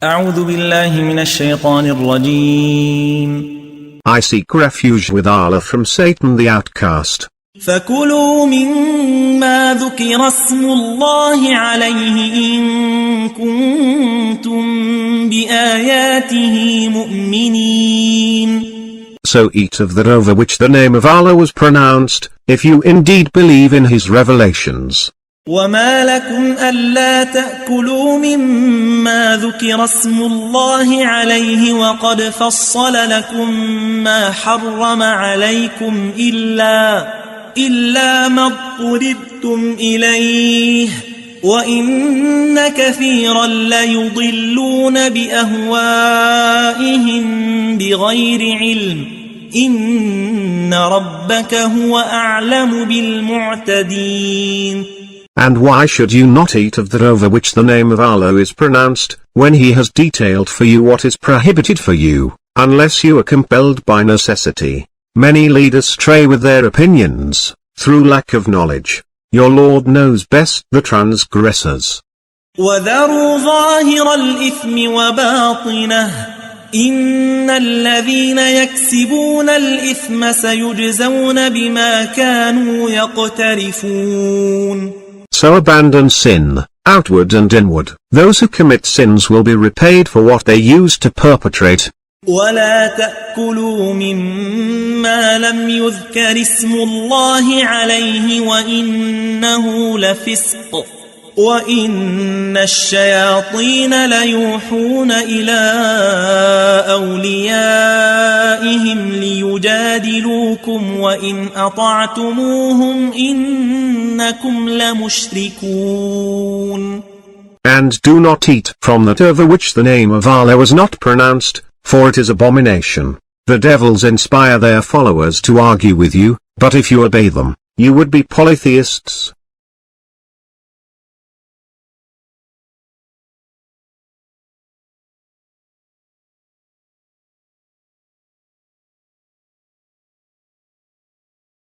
أعوذ بالله من الشيطان الرجيم. I seek refuge with Allah from Satan the outcast. فكلوا مما ذكر اسم الله عليه إن كنتم بآياته مؤمنين. So eat of that over which the name of Allah was pronounced, if you indeed believe in His revelations. وما لكم ألا تأكلوا مما ذكر اسم الله عليه وقد فصل لكم ما حرم عليكم إلا ما اضطررتم إليه وإن كثيرا ليضلون بأهوائهم بغير علم إن ربك هو أعلم بالمعتدين. And why should you not eat of that over which the name of Allah is pronounced, when He has detailed for you what is prohibited for you, unless you are compelled by necessity? Many lead astray with their opinions, through lack of knowledge. Your Lord knows best the transgressors. وَذَرُوا ظَاهِرَ الْإِثْمِ وَبَاطِنَهُ إِنَّ الَّذِينَ يَكْسِبُونَ الْإِثْمَ سَيُجْزَوْنَ بِمَا كَانُوا يَقْتَرِفُونَ. So abandon sin, outward and inward. Those who commit sins will be repaid for what they used to perpetrate. ولا تأكلوا مما لم يذكر اسم الله عليه وإنه لفسق وإن الشياطين ليوحون إلى أوليائهم ليجادلوكم وإن أطعتموهم إنكم لمشركون. And do not eat from that over which the name of Allah was not pronounced, for it is abomination. The devils inspire their followers to argue with you, but if you obey them, you would be polytheists.